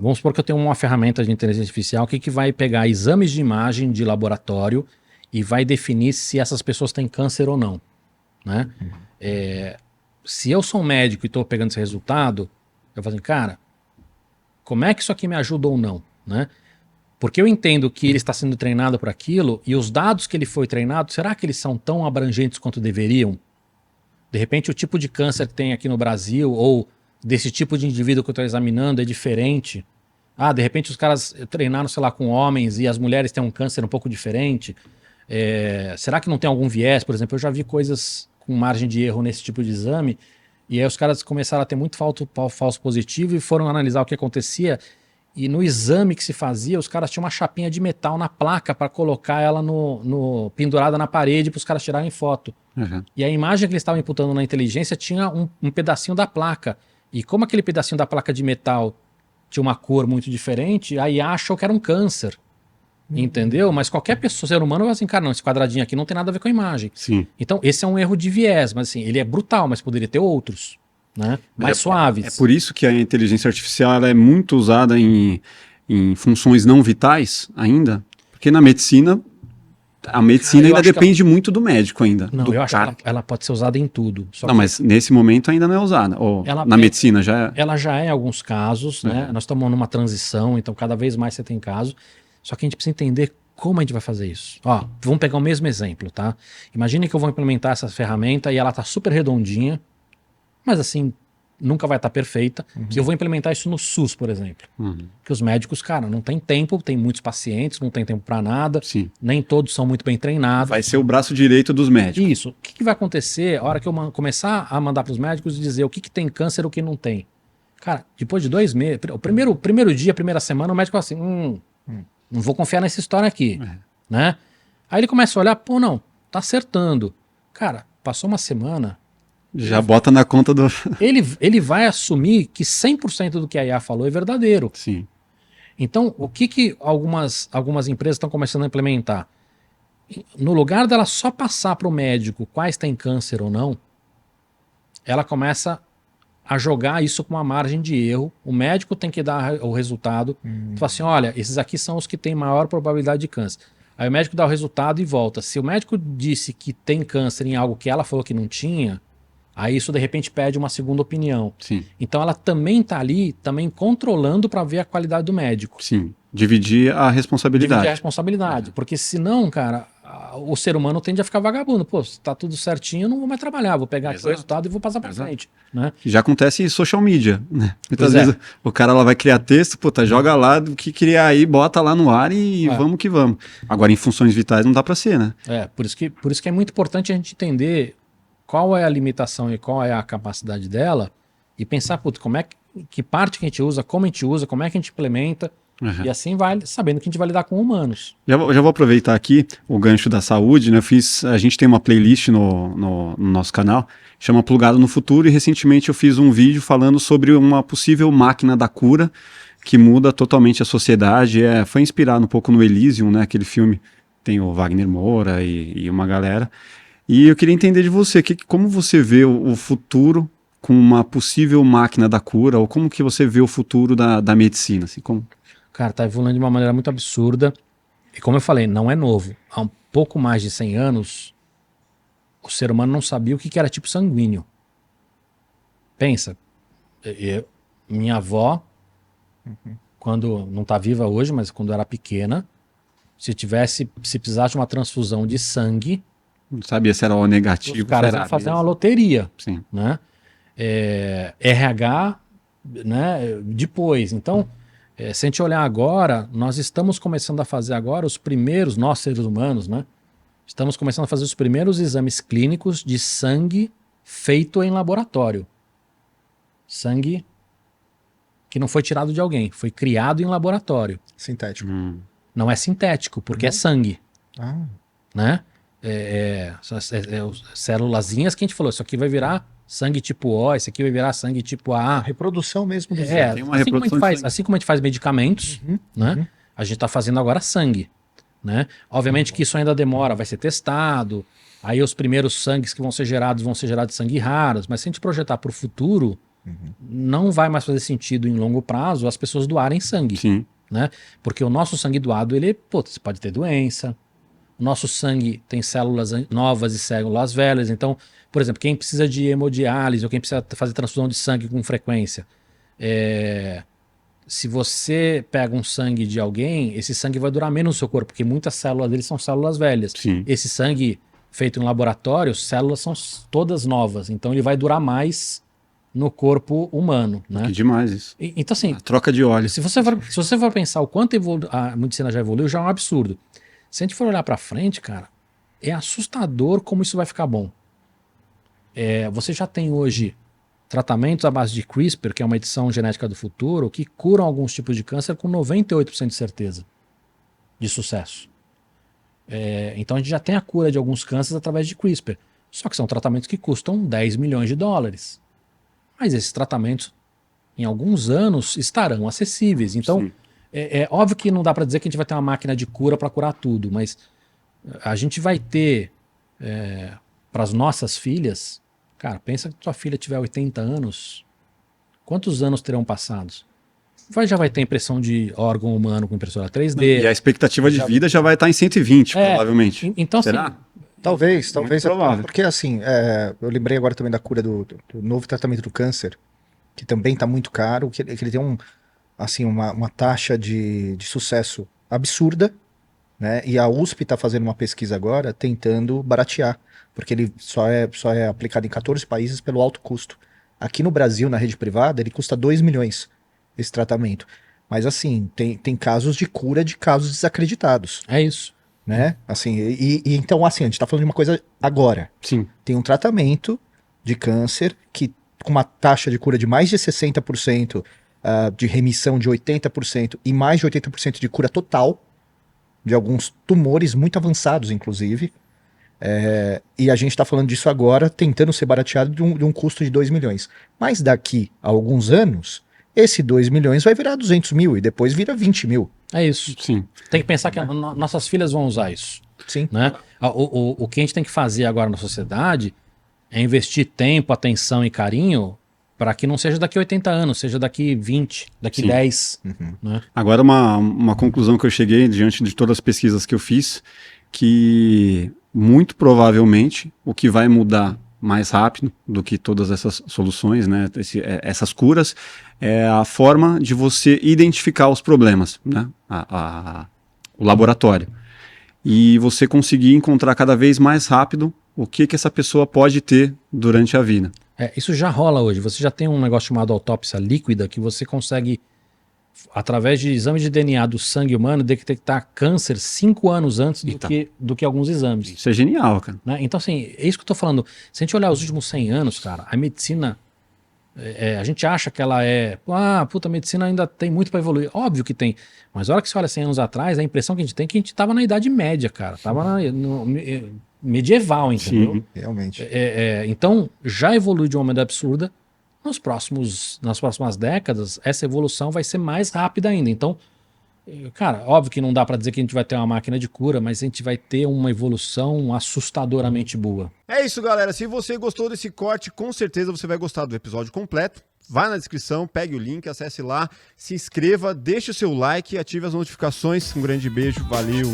Vamos supor que eu tenho uma ferramenta de inteligência artificial que vai pegar exames de imagem de laboratório e vai definir se essas pessoas têm câncer ou não, né? Se eu sou um médico e estou pegando esse resultado, eu falo assim, cara, como é que isso aqui me ajuda ou não, né? Porque eu entendo que ele está sendo treinado para aquilo e os dados que ele foi treinado, será que eles são tão abrangentes quanto deveriam? De repente o tipo de câncer que tem aqui no Brasil ou desse tipo de indivíduo que eu estou examinando é diferente. Ah, de repente os caras treinaram, sei lá, com homens e as mulheres têm um câncer um pouco diferente. Será que não tem algum viés? Por exemplo, eu já vi coisas com margem de erro nesse tipo de exame e aí os caras começaram a ter muito falso positivo e foram analisar o que acontecia. E no exame que se fazia, os caras tinham uma chapinha de metal na placa para colocar ela pendurada na parede para os caras tirarem foto. Uhum. E a imagem que eles estavam imputando na inteligência tinha um pedacinho da placa. E como aquele pedacinho da placa de metal tinha uma cor muito diferente, aí achou que era um câncer. Entendeu? Mas qualquer pessoa, ser humano, vai assim, cara, não, esse quadradinho aqui não tem nada a ver com a imagem. Sim. Então, esse é um erro de viés, mas assim, ele é brutal, mas poderia ter outros, né? Mais suaves. É por isso que a inteligência artificial ela é muito usada em funções não vitais ainda, porque na medicina, a medicina ainda depende muito do médico ainda. Não, eu acho que ela pode ser usada em tudo. Não, mas nesse momento ainda não é usada. Ou na medicina já é? Ela já é em alguns casos, né? Nós estamos numa transição, então cada vez mais você tem casos. Só que a gente precisa entender como a gente vai fazer isso. Ó, vamos pegar o mesmo exemplo, tá? Imagine que eu vou implementar essa ferramenta e ela tá super redondinha, mas assim, nunca vai estar perfeita. E eu vou implementar isso no SUS, por exemplo. Porque os médicos, cara, não tem tempo, tem muitos pacientes, não tem tempo para nada. Sim. Nem todos são muito bem treinados. Vai ser o braço direito dos médicos. Isso. O que vai acontecer a hora que eu começar a mandar para os médicos e dizer o que tem câncer e o que não tem? Cara, depois de 2 meses, o primeiro dia, primeira semana, o médico fala assim, não vou confiar nessa história aqui, né? Aí ele começa a olhar, pô, não, tá acertando. Cara, passou uma semana... Já bota na conta do... Ele vai assumir que 100% do que a IA falou é verdadeiro. Sim. Então, o que algumas empresas estão começando a implementar? No lugar dela só passar para o médico quais têm câncer ou não, ela começa a jogar isso com uma margem de erro. O médico tem que dar o resultado. Fala assim, olha, esses aqui são os que têm maior probabilidade de câncer. Aí o médico dá o resultado e volta. Se o médico disse que tem câncer em algo que ela falou que não tinha, aí isso de repente pede uma segunda opinião. Sim. Então ela também está ali, também controlando para ver a qualidade do médico. Sim, dividir a responsabilidade. Dividir a responsabilidade, porque senão, cara, o ser humano tende a ficar vagabundo. Pô, se tá tudo certinho, eu não vou mais trabalhar, vou pegar aqui o resultado e vou passar para frente. Né? Já acontece em social media, né? Muitas vezes o cara lá vai criar texto, puta, joga lá do que criar aí, bota lá no ar e vamos que vamos. Agora em funções vitais não dá para ser, né? Por isso que é muito importante a gente entender qual é a limitação e qual é a capacidade dela e pensar, puta, que parte que a gente usa, como a gente usa, como é que a gente implementa. E assim vai, sabendo que a gente vai lidar com humanos. Já vou aproveitar aqui o gancho da saúde, né? A gente tem uma playlist no nosso canal, chama Plugado no Futuro, e recentemente eu fiz um vídeo falando sobre uma possível máquina da cura que muda totalmente a sociedade. Foi inspirado um pouco no Elysium, né? Aquele filme, tem o Wagner Moura e uma galera. E eu queria entender de você, como você vê o futuro com uma possível máquina da cura, ou como que você vê o futuro da medicina, assim, como... Cara, tá evoluindo de uma maneira muito absurda. E como eu falei, não é novo. Há um pouco mais de 100 anos, o ser humano não sabia o que era tipo sanguíneo. Pensa, minha avó, quando não tá viva hoje, mas quando era pequena, se precisasse de uma transfusão de sangue, não sabia se era O negativo. Os caras iam fazer uma loteria. Sim. Né? RH, né? Depois. Então, se a gente olhar agora, nós estamos começando a fazer agora os primeiros, nós seres humanos, né? Estamos começando a fazer os primeiros exames clínicos de sangue feito em laboratório. Sangue que não foi tirado de alguém, foi criado em laboratório. Sintético. Não é sintético, porque é sangue. Né? Célulazinhas que a gente falou, isso aqui vai virar sangue tipo O, esse aqui vai virar sangue tipo A. A reprodução mesmo do tem uma reprodução assim como a gente faz medicamentos, né? A gente está fazendo agora sangue. Né? Obviamente que isso ainda demora, vai ser testado, aí os primeiros sangues que vão ser gerados de sangue raros, mas se a gente projetar para o futuro, não vai mais fazer sentido em longo prazo as pessoas doarem sangue. Sim. Né? Porque o nosso sangue doado, ele pode ter doença, o nosso sangue tem células novas e células velhas, então, por exemplo, quem precisa de hemodiálise ou quem precisa fazer transfusão de sangue com frequência, se você pega um sangue de alguém, esse sangue vai durar menos no seu corpo, porque muitas células dele são células velhas. Sim. Esse sangue feito em laboratório, células são todas novas, então ele vai durar mais no corpo humano, né? Que demais isso. Então, assim, A troca de óleo. se você for pensar o quanto a medicina já evoluiu, já é um absurdo. Se a gente for olhar para frente, cara, é assustador como isso vai ficar bom. Você já tem hoje tratamentos à base de CRISPR, que é uma edição genética do futuro, que curam alguns tipos de câncer com 98% de certeza de sucesso. Então a gente já tem a cura de alguns cânceres através de CRISPR. Só que são tratamentos que custam 10 milhões de dólares. Mas esses tratamentos, em alguns anos, estarão acessíveis. Então, é óbvio que não dá para dizer que a gente vai ter uma máquina de cura para curar tudo, mas a gente vai ter, para as nossas filhas, cara, pensa que tua filha tiver 80 anos, quantos anos terão passados? Já vai ter impressão de órgão humano com impressora 3D. E a expectativa de vida já vai estar em 120, provavelmente. Então, será? assim, Talvez. Provável. Porque assim, eu lembrei agora também da cura do novo tratamento do câncer, que também está muito caro, que ele tem uma taxa de sucesso absurda, né? E a USP está fazendo uma pesquisa agora tentando baratear, porque ele só é aplicado em 14 países pelo alto custo. Aqui no Brasil, na rede privada, ele custa 2 milhões esse tratamento. Mas assim, tem casos de cura de casos desacreditados. é isso. Né? Assim, então, assim, a gente tá falando de uma coisa agora. Sim. Tem um tratamento de câncer que, com uma taxa de cura de mais de 60%, de remissão de 80% e mais de 80% de cura total, de alguns tumores muito avançados, inclusive. E a gente tá falando disso agora, tentando ser barateado de um custo de 2 milhões. Mas daqui a alguns anos, esse 2 milhões vai virar 200 mil e depois vira 20 mil. É isso. Sim. Tem que pensar que nossas filhas vão usar isso. Sim. Né? O que a gente tem que fazer agora na sociedade é investir tempo, atenção e carinho para que não seja daqui a 80 anos, seja daqui 20, daqui 10. Né? Agora, uma conclusão que eu cheguei diante de todas as pesquisas que eu fiz, que muito provavelmente o que vai mudar mais rápido do que todas essas soluções, né, essas curas, é a forma de você identificar os problemas, né, o laboratório. E você conseguir encontrar cada vez mais rápido o que essa pessoa pode ter durante a vida. Isso já rola hoje. Você já tem um negócio chamado autópsia líquida que você consegue, através de exame de DNA do sangue humano, detectar câncer 5 anos antes do que alguns exames. Isso é genial, cara. Né? Então, assim, é isso que eu tô falando. Se a gente olhar os últimos 100 anos, cara, a medicina, a gente acha que ela a medicina ainda tem muito para evoluir. Óbvio que tem. Mas a hora que você olha 100 anos atrás, a impressão que a gente tem é que a gente tava na Idade Média, cara. Tava no medieval, entendeu? Sim, realmente. Então, já evoluiu de uma maneira absurda. Nas próximas décadas, essa evolução vai ser mais rápida ainda. Então, cara, óbvio que não dá para dizer que a gente vai ter uma máquina de cura, mas a gente vai ter uma evolução assustadoramente boa. É isso, galera. Se você gostou desse corte, com certeza você vai gostar do episódio completo. Vai na descrição, pegue o link, acesse lá, se inscreva, deixe o seu like e ative as notificações. Um grande beijo, valeu!